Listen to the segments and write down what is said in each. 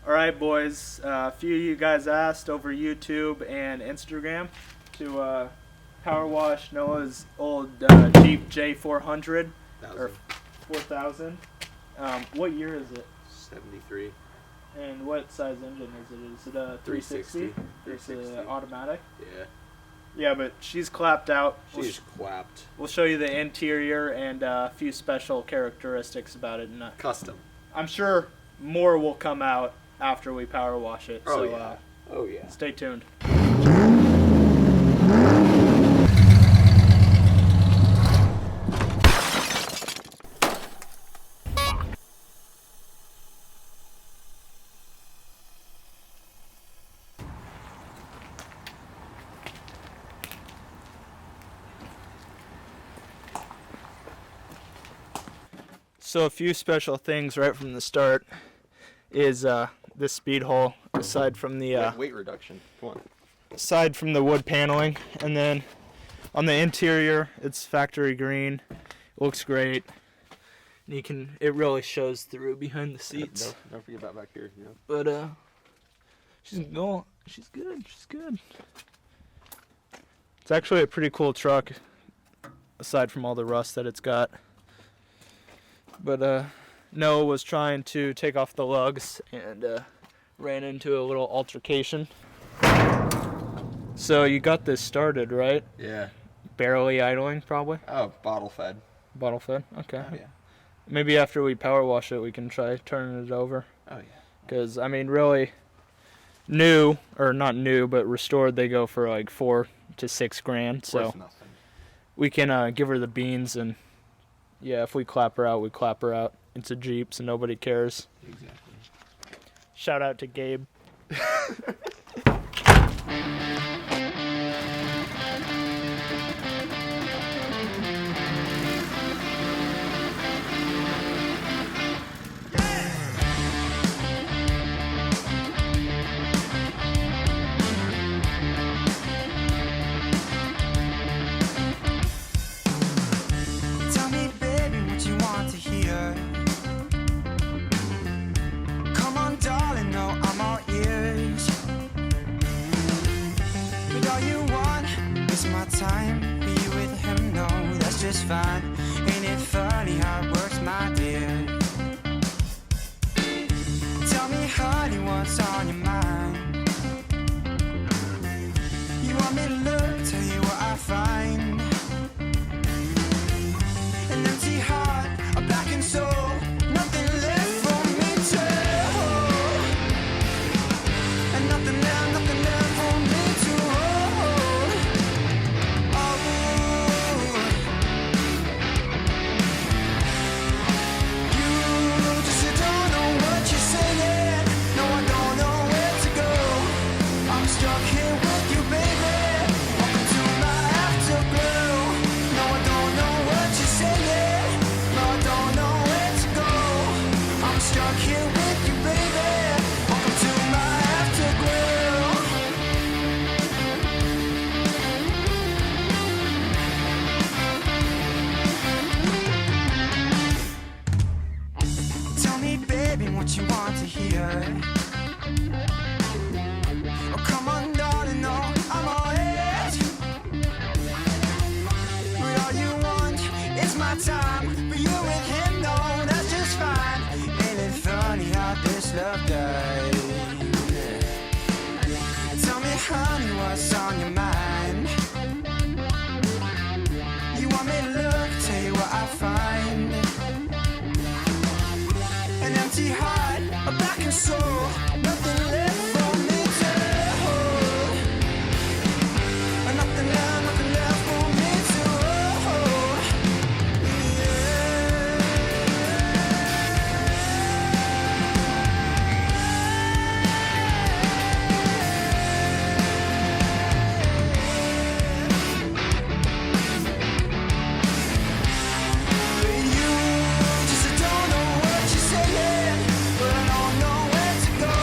Alright boys, a few of you guys asked over YouTube and Instagram to power wash Noah's old Jeep J4000 or 4000. What year is it? 73. And what size engine is it? Is it a 360? It's an automatic? Yeah. Yeah, but she's clapped out. She's clapped. We'll show you the interior and a few special characteristics about it. And, custom. I'm sure more will come out after we power wash it. Oh, so, yeah. Oh, yeah. Stay tuned. So a few special things right from the start is this speed hole, aside from the weight reduction. Come on. Aside from the wood paneling, and then on the interior, it's factory green. Looks great. It really shows through behind the seats. Don't forget about back here. You know. But she's good. She's good. It's actually a pretty cool truck, aside from all the rust that it's got. But Noah was trying to take off the lugs and ran into a little altercation. So you got this started, right? Yeah. Barely idling, probably? Oh, bottle fed. Bottle fed? Okay. Oh, yeah. Maybe after we power wash it, we can try turning it over. Oh, yeah. Because, I mean, really, new, or not new, but restored, they go for like $4,000 to $6,000. So Worth nothing. We can give her the beans, and yeah, if we clap her out, we clap her out. It's a Jeep, so nobody cares. Exactly. Shout out to Gabe. Tell me, baby, what you want to hear. Come on, darling, no, I'm all ears. But all you want is my time. Be you with him? No, that's just fine. Ain't it funny how it works, my dear? Tell me, honey, what's on your mind? You want me to look, tell you what I find. An empty heart, a blackened soul, nothing left for me to hold, and nothing left for me to hold. You just don't know what you're saying. No, I don't know where to go. I'm stuck here with you, baby. Welcome to my afterglow. No, I don't know what you're saying. No, I don't know where to go. I'm stuck here with you, baby. Welcome to my afterglow. Tell me, baby, what you want to hear. Oh, come on, darling, no, I'm all ears. But all you want is my time. But you with him, no, that's just fine. Ain't it funny how this love dies? Tell me, honey, what's on your mind? You want me to look, tell you what I find. An empty heart, a blackened soul, nothing left for me to hold, and nothing left for me to hold. You just don't know what you're saying, but I don't know where to go.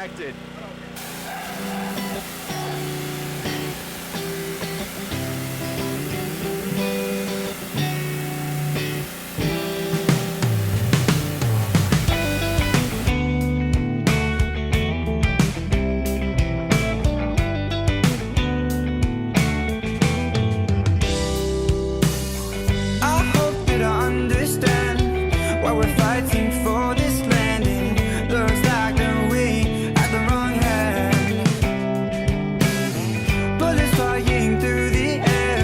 connected. I hope that I understand why we're fighting for this landing. Looks like that we had the wrong hand. Bullets flying through the air,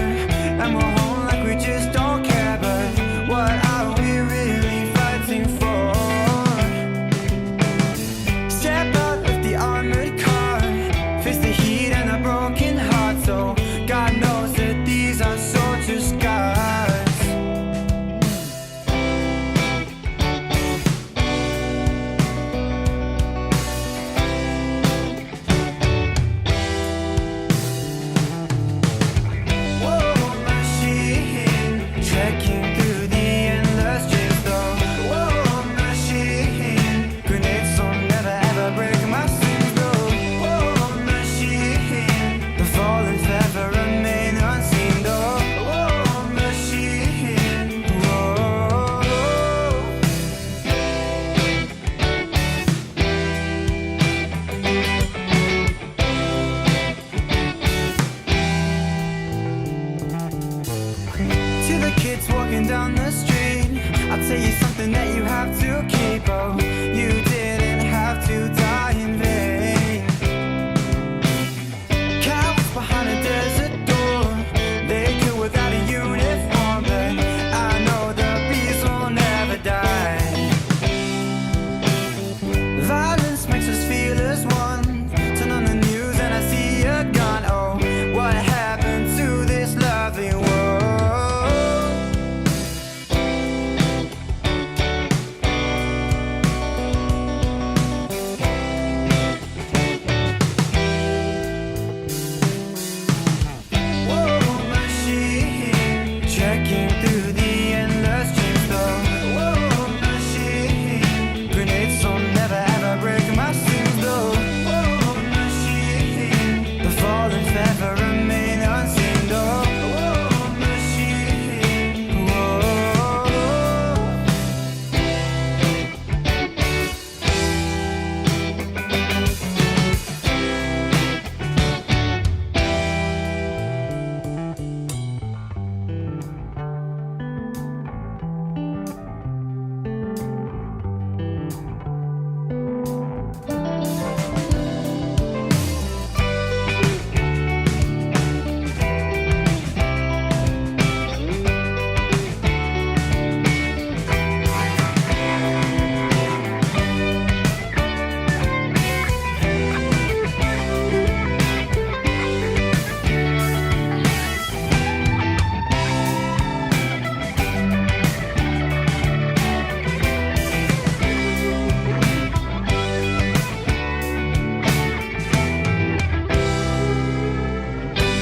and we're home like we just don't care. But what are we really fighting for? Step out of the armored car, face the heat and a broken heart. So God knows that these are soldier scars. Whoa, machine, trekking through the endless dreams though. Whoa, machine, grenades don't never ever break my sins though. Whoa, machine, the fallen forever remain unseen though. Whoa, machine, whoa. To the kids walking down the street, I'll tell you something that you have to keep. Oh, you didn't have to die in vain. Cowards behind a desert door, they kill without a uniform. But I know the beast will never die. Violence makes us feel as one. Turn on the news and I see a gun. Oh, what happened to this lovely world? Whoa, machine, trekking through the endless dreams though. Whoa, machine, grenades don't never ever break my sins though. Whoa, machine, the fallen forever remain unseen though. Whoa, machine, whoa.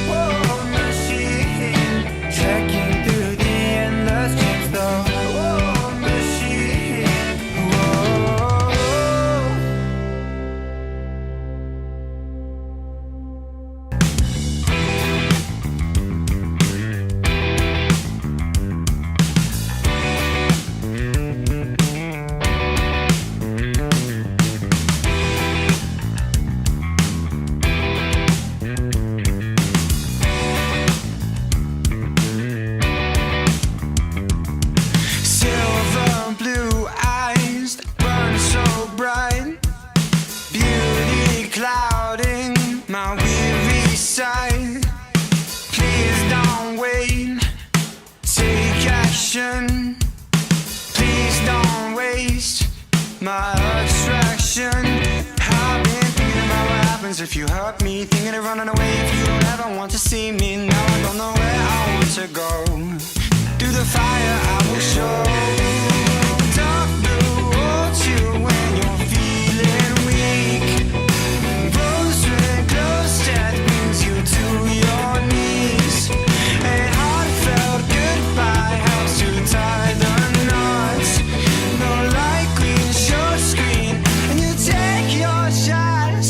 Whoa, machine, trekking through the endless dreams though. Whoa, machine, whoa. Silver blue eyes that burn so bright, beauty clouding my weary sight. Please don't wait, take action. Please don't waste my attraction. I've been thinking about what happens if you hurt me, thinking of running away if you don't ever want to see me. Now I don't know where I want to go. Through the fire I will show. Dark blue holds you when you're feeling weak. Rose red glow that brings you to your knees. A heartfelt goodbye helps to tie the knots. No light green short screen, and you take your shot.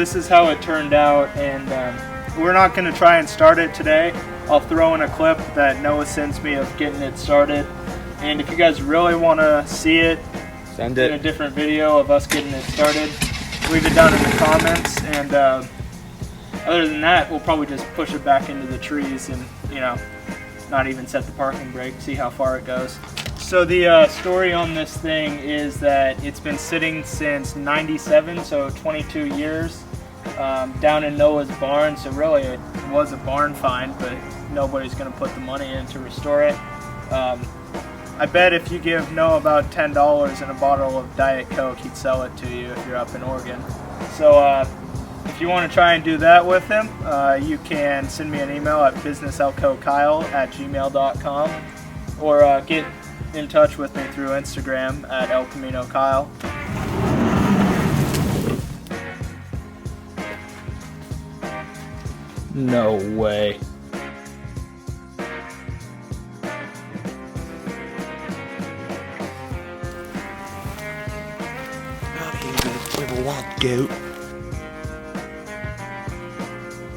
this is how it turned out, and we're not going to try and start it today. I'll throw in a clip that Noah sends me of getting it started, and if you guys really want to see it, Send in a it. different video of us getting it started, leave it down in the comments, and other than that, we'll probably just push it back into the trees and, you know, not even set the parking brake, see how far it goes. So the story on this thing is that it's been sitting since '97, so 22 years, down in Noah's barn. So really it was a barn find, but nobody's going to put the money in to restore it. I bet if you give Noah about $10 and a bottle of Diet Coke, he'd sell it to you if you're up in Oregon. So if you want to try and do that with him, you can send me an email at businesselcokyle@gmail.com, or get in touch with me through Instagram at elcaminokyle. No way. Give a wild goat.